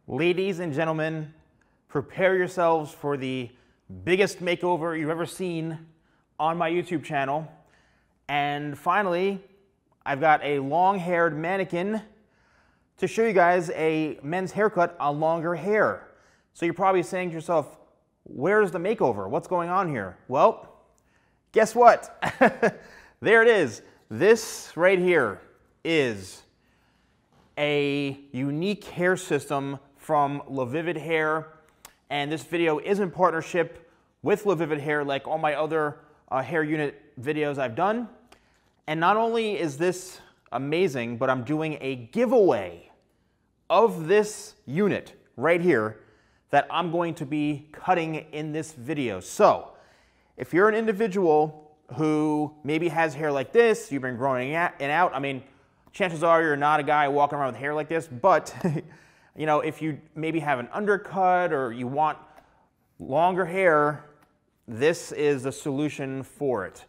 Ladies and gentlemen, prepare yourselves for the biggest makeover you've ever seen on my YouTube channel. And finally, I've got a long-haired mannequin to show you guys a men's haircut on longer hair. So you're probably saying to yourself, where's the makeover? What's going on here? Well, guess what? There it is. This right here is a unique hair system from LaVivid Hair, and this video is in partnership with LaVivid Hair, like all my other hair unit videos I've done. And not only is this amazing, but I'm doing a giveaway of this unit right here that I'm going to be cutting in this video. So if you're an individual who maybe has hair like this, you've been growing in and out, I mean, chances are you're not a guy walking around with hair like this, but you know, if you maybe have an undercut or you want longer hair, this is the solution for it.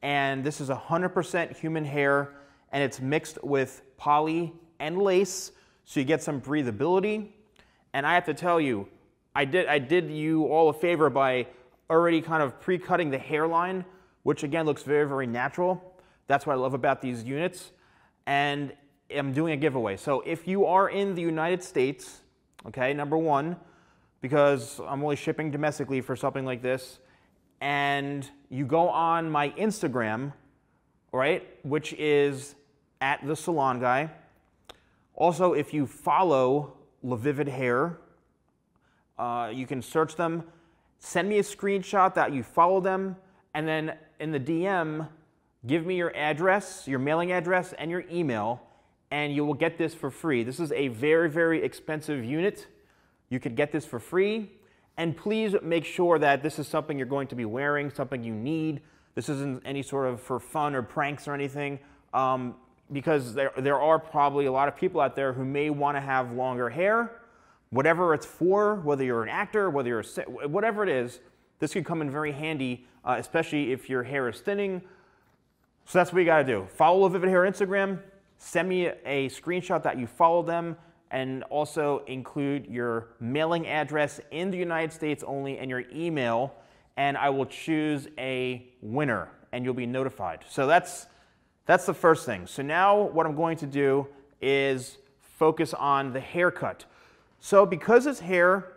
And this is 100% human hair, and it's mixed with poly and lace, so you get some breathability. And I have to tell you, I did you all a favor by already kind of pre-cutting the hairline, which again looks very, very natural. That's what I love about these units. And I'm doing a giveaway. So if you are in the United States, okay, number one, because I'm only shipping domestically for something like this, and you go on my Instagram, right, which is at TheSalonGuy. Also, if you follow LaVivid Hair, you can search them, send me a screenshot that you follow them, and then in the DM, give me your address, your mailing address, and your email, and you will get this for free. This is a very, very expensive unit. You could get this for free. And please make sure that this is something you're going to be wearing, something you need. This isn't any sort of for fun or pranks or anything, because there are probably a lot of people out there who may want to have longer hair. Whatever it's for, whether you're an actor, whether you're whatever it is, this could come in very handy, especially if your hair is thinning. So that's what you got to do. Follow LaVivid Hair Instagram. Send me a screenshot that you follow them, and also include your mailing address in the United States only and your email, and I will choose a winner, and you'll be notified. So that's the first thing. So now what I'm going to do is focus on the haircut. So because it's hair,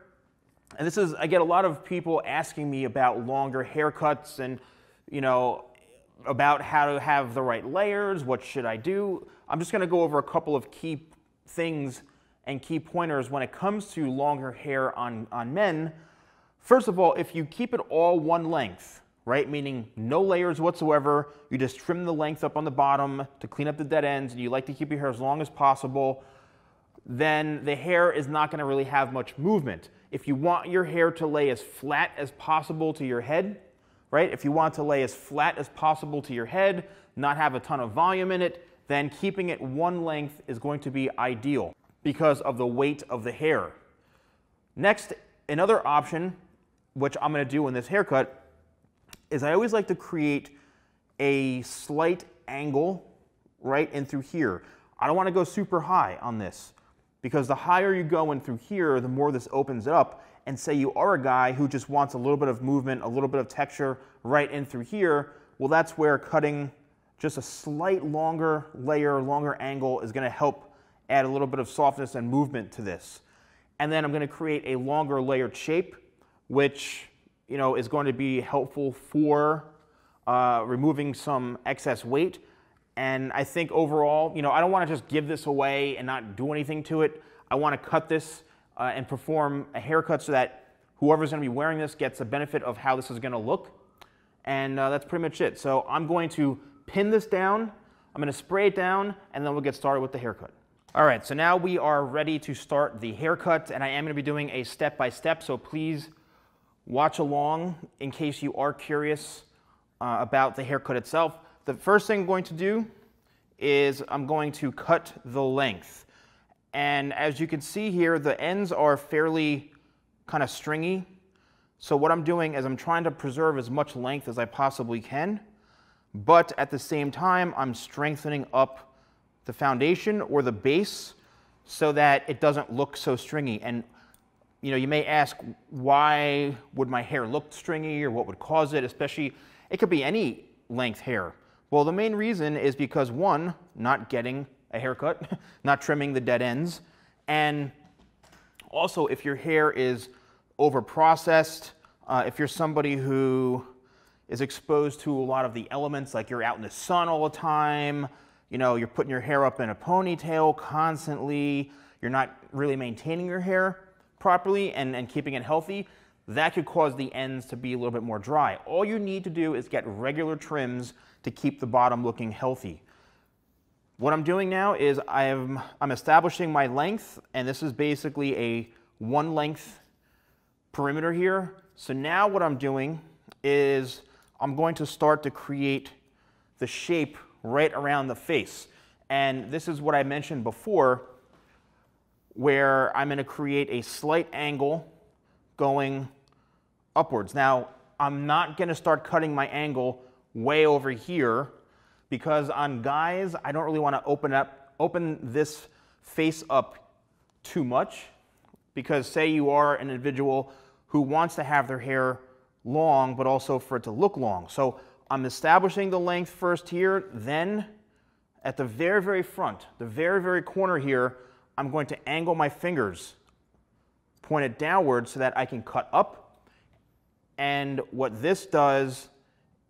and this is, I get a lot of people asking me about longer haircuts and, you know, about how to have the right layers, what should I do? I'm just going to go over a couple of key things and key pointers when it comes to longer hair on men. First of all, if you keep it all one length, right, meaning no layers whatsoever, you just trim the length up on the bottom to clean up the dead ends, and you like to keep your hair as long as possible, then the hair is not going to really have much movement. If you want your hair to lay as flat as possible to your head, right? If you want to lay as flat as possible to your head, not have a ton of volume in it, then keeping it one length is going to be ideal because of the weight of the hair. Next, another option, which I'm going to do in this haircut, is I always like to create a slight angle right in through here. I don't want to go super high on this, because the higher you go in through here, the more this opens it up. And say you are a guy who just wants a little bit of movement, a little bit of texture right in through here, well, that's where cutting just a slight longer layer, longer angle is going to help add a little bit of softness and movement to this. And then I'm going to create a longer layered shape, which, you know, is going to be helpful for removing some excess weight. And I think overall, you know, I don't want to just give this away and not do anything to it. I want to cut this and perform a haircut so that whoever's going to be wearing this gets the benefit of how this is going to look. And that's pretty much it. So I'm going to pin this down, I'm going to spray it down, and then we'll get started with the haircut. All right, so now we are ready to start the haircut, and I am going to be doing a step-by-step, so please watch along in case you are curious about the haircut itself. The first thing I'm going to do is I'm going to cut the length. And as you can see here, the ends are fairly kind of stringy. So what I'm doing is I'm trying to preserve as much length as I possibly can, but at the same time, I'm strengthening up the foundation or the base so that it doesn't look so stringy. And you know, you may ask, why would my hair look stringy, or what would cause it? Especially, it could be any length hair. Well, the main reason is because, one, not getting a haircut, not trimming the dead ends, and also if your hair is over-processed, if you're somebody who is exposed to a lot of the elements, like you're out in the sun all the time, you know, you're putting your hair up in a ponytail constantly, you're not really maintaining your hair properly and keeping it healthy, that could cause the ends to be a little bit more dry. All you need to do is get regular trims to keep the bottom looking healthy. What I'm doing now is I'm establishing my length, and this is basically a one length perimeter here. So now what I'm doing is I'm going to start to create the shape right around the face. And this is what I mentioned before, where I'm going to create a slight angle going upwards. Now, I'm not going to start cutting my angle way over here, because on guys, I don't really want to open this face up too much, because say you are an individual who wants to have their hair long, but also for it to look long. So I'm establishing the length first here, then at the very, very front, the very, very corner here, I'm going to angle my fingers pointed downward so that I can cut up. And what this does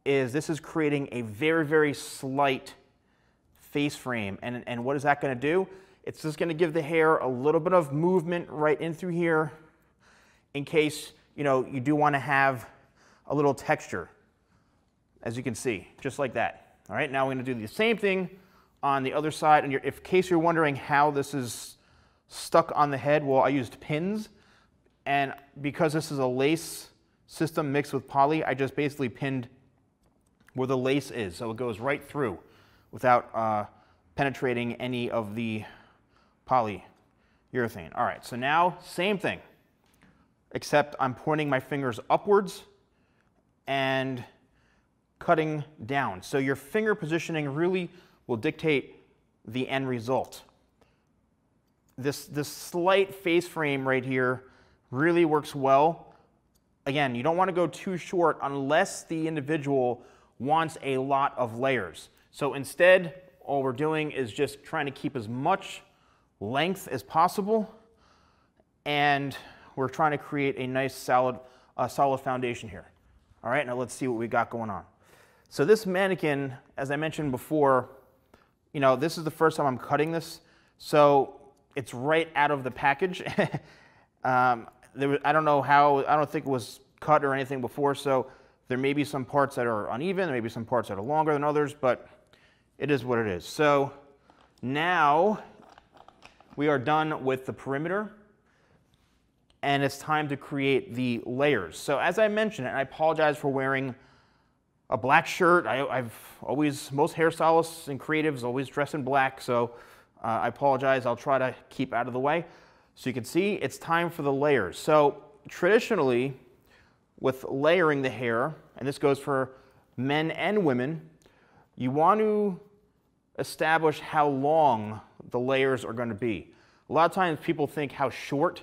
is this is creating a very, very slight face frame. And what is that going to do? It's just going to give the hair a little bit of movement right in through here, in case, you know, you do want to have a little texture, as you can see, just like that. All right, now we're going to do the same thing on the other side. And in case you're wondering how this is stuck on the head, well, I used pins, and because this is a lace system mixed with poly, I just basically pinned where the lace is, so it goes right through without penetrating any of the polyurethane. All right, so now same thing, except I'm pointing my fingers upwards and cutting down. So your finger positioning really will dictate the end result. This slight face frame right here really works well. Again, you don't want to go too short unless the individual wants a lot of layers. So instead, all we're doing is just trying to keep as much length as possible, and we're trying to create a nice solid foundation here. All right, now let's see what we got going on. So this mannequin, as I mentioned before, you know, this is the first time I'm cutting this, so it's right out of the package. I don't think it was cut or anything before, so there may be some parts that are uneven, there may be some parts that are longer than others, but it is what it is. So now we are done with the perimeter, and it's time to create the layers. So as I mentioned, and I apologize for wearing a black shirt. Most hairstylists and creatives always dress in black, so I apologize. I'll try to keep out of the way. So you can see it's time for the layers. So traditionally, with layering the hair, and this goes for men and women, you want to establish how long the layers are going to be. A lot of times people think how short,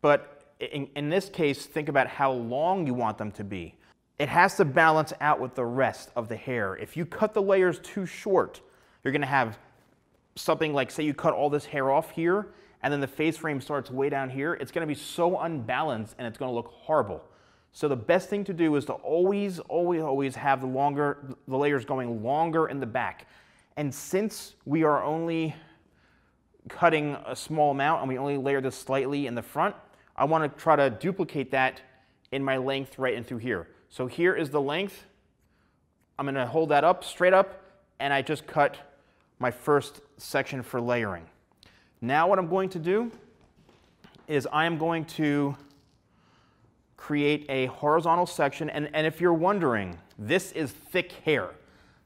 but in this case, think about how long you want them to be. It has to balance out with the rest of the hair. If you cut the layers too short, you're going to have something like, say you cut all this hair off here, and then the face frame starts way down here. It's going to be so unbalanced, and it's going to look horrible. So the best thing to do is to always, always, always have the layers going longer in the back. And since we are only cutting a small amount and we only layer this slightly in the front, I want to try to duplicate that in my length right in through here. So here is the length. I'm going to hold that up, straight up, and I just cut my first section for layering. Now what I'm going to do is I am going to create a horizontal section, and if you're wondering, this is thick hair.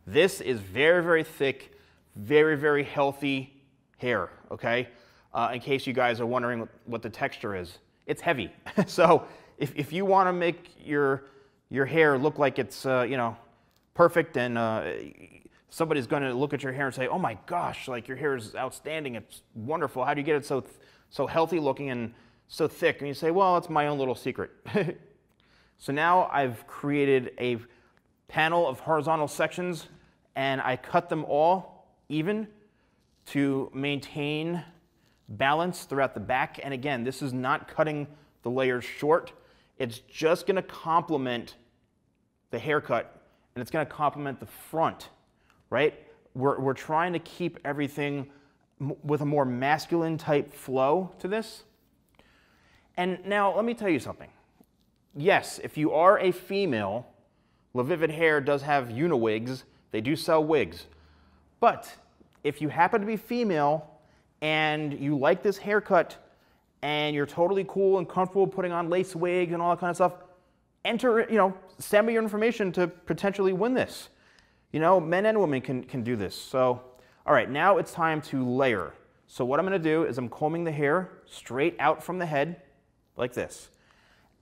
This is very, very thick, very, very healthy hair, okay? In case you guys are wondering what the texture is. It's heavy. So if you want to make your hair look like it's you know, perfect and somebody's going to look at your hair and say, oh my gosh, like your hair is outstanding. It's wonderful. How do you get it so healthy looking and so thick? And you say, well, it's my own little secret. So now I've created a panel of horizontal sections, and I cut them all even to maintain balance throughout the back. And again, this is not cutting the layers short. It's just going to complement the haircut, and it's going to complement the front, right? We're trying to keep everything with a more masculine type flow to this. And now let me tell you something. Yes, if you are a female, LaVivid Hair does have uniwigs. They do sell wigs. But if you happen to be female and you like this haircut and you're totally cool and comfortable putting on lace wigs and all that kind of stuff, send me your information to potentially win this. Men and women can do this. So, all right, now it's time to layer. So what I'm going to do is I'm combing the hair straight out from the head like this.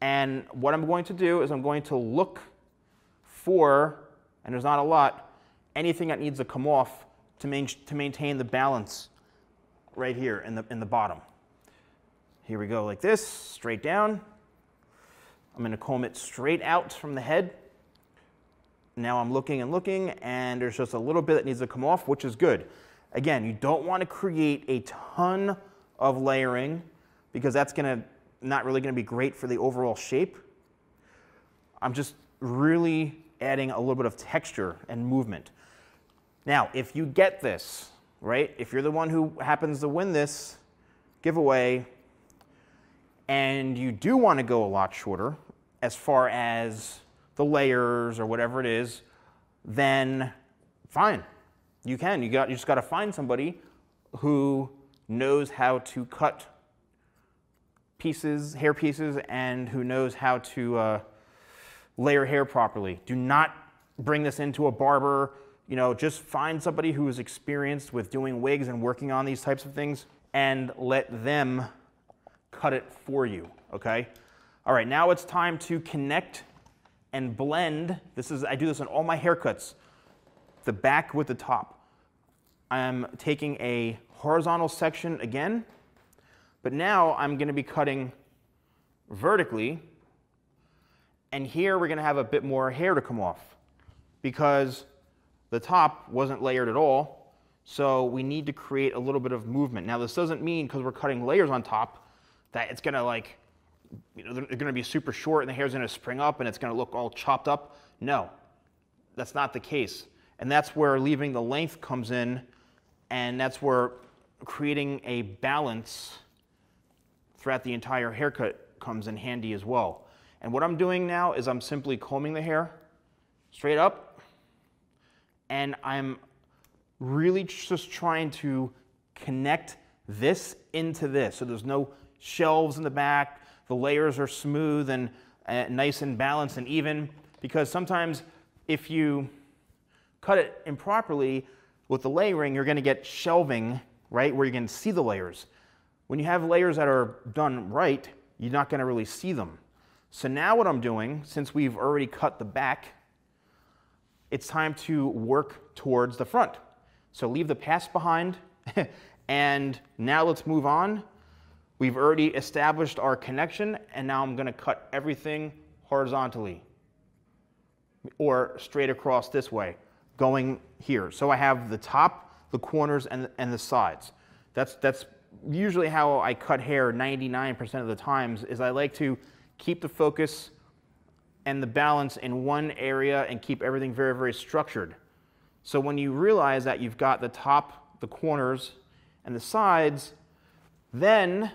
And what I'm going to do is I'm going to look for, and there's not a lot, anything that needs to come off to maintain the balance right here in the bottom. Here we go, like this, straight down. I'm going to comb it straight out from the head. Now I'm looking and looking, and there's just a little bit that needs to come off, which is good. Again, you don't want to create a ton of layering because that's not really going to be great for the overall shape. I'm just really adding a little bit of texture and movement. Now, if you get this, right, if you're the one who happens to win this giveaway and you do want to go a lot shorter as far as the layers or whatever it is, then fine, you can. You just got to find somebody who knows how to cut hair pieces, and who knows how to layer hair properly. Do not bring this into a barber. Just find somebody who is experienced with doing wigs and working on these types of things, and let them cut it for you, okay? All right, now it's time to connect and blend. I do this on all my haircuts, the back with the top. I'm taking a horizontal section again, but now I'm going to be cutting vertically, and here we're going to have a bit more hair to come off because the top wasn't layered at all, so we need to create a little bit of movement. Now, this doesn't mean because we're cutting layers on top that it's going to they're going to be super short and the hair's going to spring up and it's going to look all chopped up. No, that's not the case. And that's where leaving the length comes in, and that's where creating a balance throughout the entire haircut comes in handy as well. And what I'm doing now is I'm simply combing the hair straight up, and I'm really just trying to connect this into this. So there's no shelves in the back, the layers are smooth and nice and balanced and even, because sometimes if you cut it improperly with the layering, you're going to get shelving, right, where you can see the layers. When you have layers that are done right, you're not going to really see them. So now what I'm doing, since we've already cut the back, it's time to work towards the front. So leave the past behind, and now let's move on. We've already established our connection, and now I'm going to cut everything horizontally or straight across this way, going here. So I have the top, the corners, and the sides. That's usually how I cut hair 99% of the times, is I like to keep the focus and the balance in one area and keep everything very, very structured. So when you realize that you've got the top, the corners, and the sides, then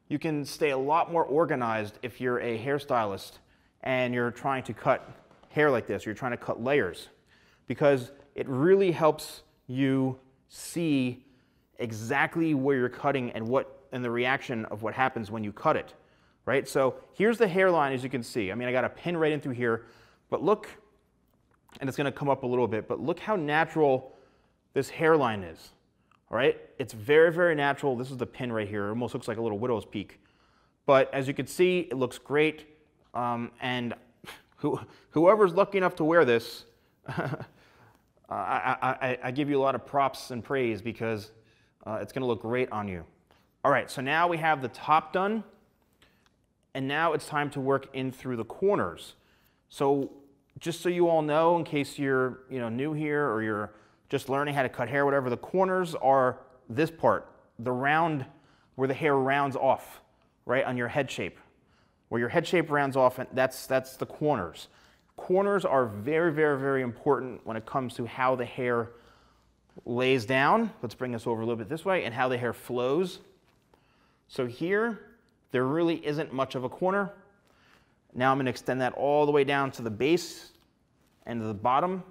you can stay a lot more organized if you're a hairstylist and you're trying to cut hair like this, you're trying to cut layers, because it really helps you see exactly where you're cutting and the reaction of what happens when you cut it, right? So here's the hairline, as you can see. I mean, I got a pin right in through here, but look, and it's going to come up a little bit, but look how natural this hairline is, all right? It's very, very natural. This is the pin right here. It almost looks like a little widow's peak. But as you can see, it looks great, and whoever's lucky enough to wear this, I give you a lot of props and praise because it's going to look great on you. All right, so now we have the top done, and now it's time to work in through the corners. So just so you all know, in case you're new here or you're just learning how to cut hair, whatever, the corners are this part, the round where the hair rounds off, right, on your head shape. Where your head shape rounds off, and that's the corners. Corners are very, very, very important when it comes to how the hair lays down. Let's bring this over a little bit this way, and how the hair flows. So here, there really isn't much of a corner. Now I'm going to extend that all the way down to the base and to the bottom.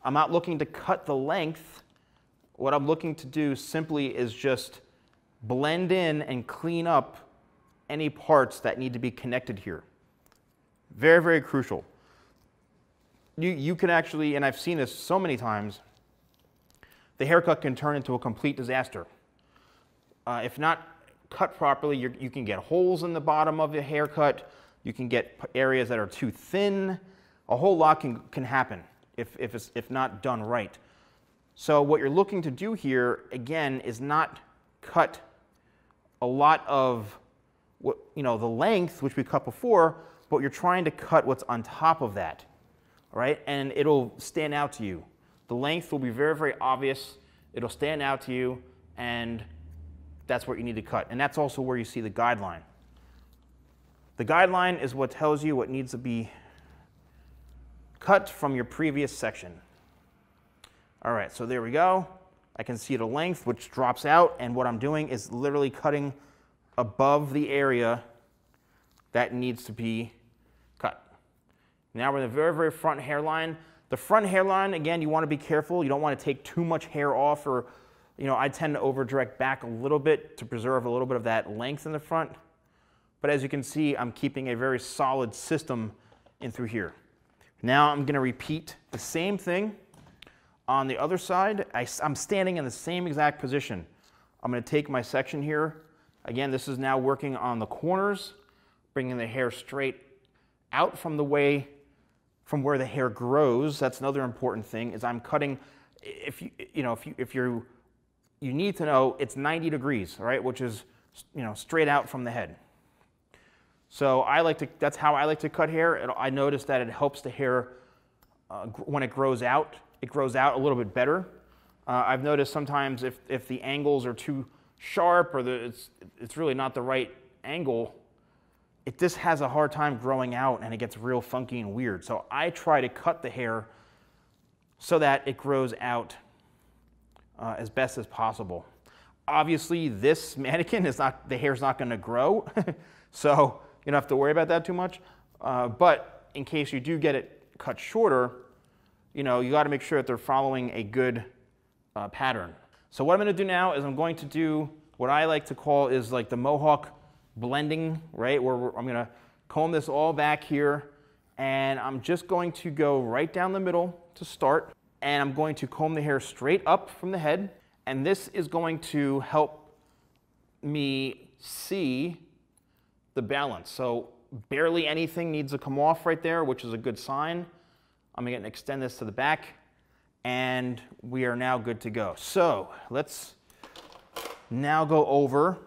I'm not looking to cut the length. What I'm looking to do simply is just blend in and clean up any parts that need to be connected here. Very, very crucial. You can actually, and I've seen this so many times, the haircut can turn into a complete disaster. If not cut properly, you can get holes in the bottom of the haircut. You can get areas that are too thin. A whole lot can happen if not done right. So what you're looking to do here, again, is not cut a lot of the length, which we cut before, but you're trying to cut what's on top of that, right? And it'll stand out to you. The length will be very, very obvious. It'll stand out to you, and that's what you need to cut. And that's also where you see the guideline. The guideline is what tells you what needs to be cut from your previous section. All right, so there we go. I can see the length, which drops out, and what I'm doing is literally cutting above the area that needs to be cut. Now we're in the very, very front hairline. The front hairline, again, you want to be careful. You don't want to take too much hair off, or, I tend to over-direct back a little bit to preserve a little bit of that length in the front. But as you can see, I'm keeping a very solid system in through here. Now I'm going to repeat the same thing on the other side. I'm standing in the same exact position. I'm going to take my section here. Again, this is now working on the corners, bringing the hair straight out from where the hair grows. That's another important thing, is I'm cutting, you need to know it's 90 degrees, right, which is, straight out from the head. So that's how I like to cut hair. I notice that it helps the hair, when it grows out a little bit better. I've noticed sometimes if the angles are too sharp, or it's really not the right angle, it just has a hard time growing out, and it gets real funky and weird. So I try to cut the hair so that it grows out as best as possible. Obviously, this mannequin the hair's not going to grow, so you don't have to worry about that too much. But in case you do get it cut shorter, you got to make sure that they're following a good pattern. So what I'm going to do now is I'm going to do what I like to call is like the mohawk blending, right? Where I'm going to comb this all back here, and I'm just going to go right down the middle to start, and I'm going to comb the hair straight up from the head, and this is going to help me see the balance. So barely anything needs to come off right there, which is a good sign. I'm going to extend this to the back, and we are now good to go. So let's now go over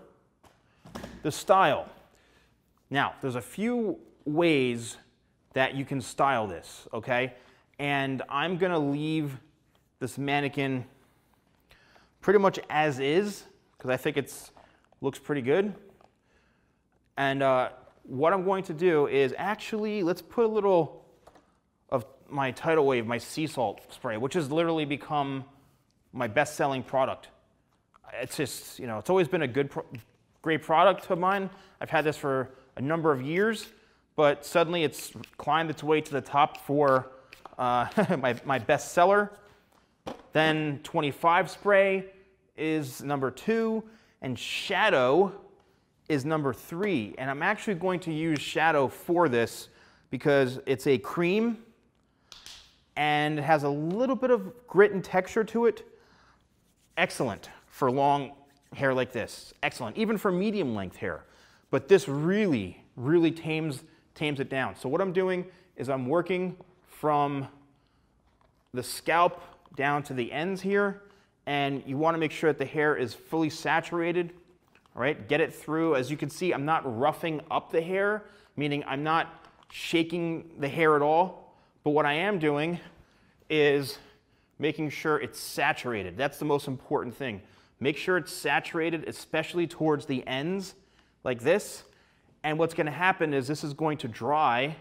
the style. Now, there's a few ways that you can style this, okay? And I'm going to leave this mannequin pretty much as is, because I think it looks pretty good. And what I'm going to do is actually, let's put a little of my Tidal Wave, my sea salt spray, which has literally become my best-selling product. It's just, it's always been a great product of mine. I've had this for a number of years, but suddenly it's climbed its way to the top for my best seller. Then 25 spray is number 2, and shadow is number 3. And I'm actually going to use shadow for this because it's a cream and it has a little bit of grit and texture to it. Excellent for long hair like this. Excellent, even for medium length hair. But this really, really tames it down. So what I'm doing is I'm working from the scalp down to the ends here, and you want to make sure that the hair is fully saturated. All right, get it through. As you can see, I'm not roughing up the hair, meaning I'm not shaking the hair at all, but what I am doing is making sure it's saturated. That's the most important thing. Make sure it's saturated, especially towards the ends, like this. And what's going to happen is this is going to dry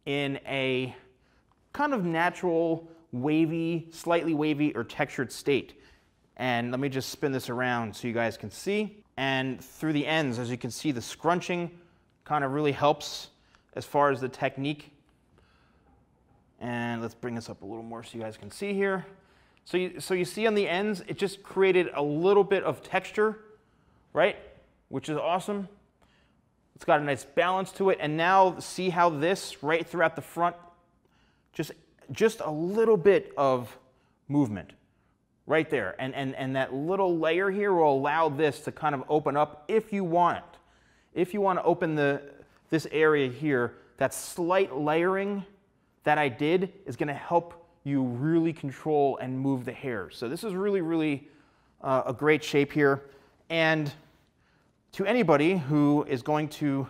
in a kind of natural, wavy, slightly wavy or textured state. And let me just spin this around so you guys can see. And through the ends, as you can see, the scrunching kind of really helps as far as the technique. And let's bring this up a little more so you guys can see here. So you see on the ends, it just created a little bit of texture, right? Which is awesome. It's got a nice balance to it. And now see how this right throughout the front, just a little bit of movement right there. And that little layer here will allow this to kind of open up if you want it. If you want to open this area here, that slight layering that I did is going to help you really control and move the hair. So this is really, really a great shape here. And to anybody who is going to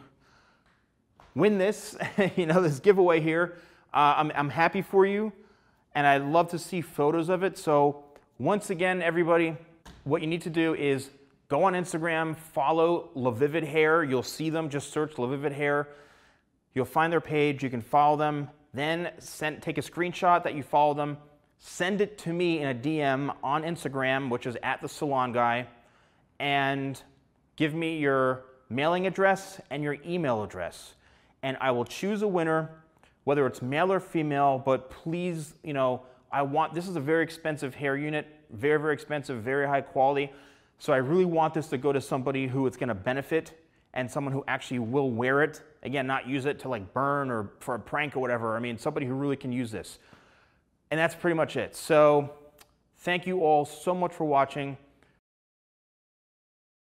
win this, this giveaway here, I'm happy for you, and I'd love to see photos of it. So once again, everybody, what you need to do is go on Instagram, follow LaVivid Hair. You'll see them. Just search LaVivid Hair. You'll find their page. You can follow them. Then take a screenshot that you follow them, send it to me in a DM on Instagram, which is @TheSalonGuy, and give me your mailing address and your email address. And I will choose a winner, whether it's male or female, but please, this is a very expensive hair unit, very, very expensive, very high quality. So I really want this to go to somebody who it's going to benefit and someone who actually will wear it. Again, not use it to like burn or for a prank or whatever. I mean, somebody who really can use this. And that's pretty much it. So thank you all so much for watching.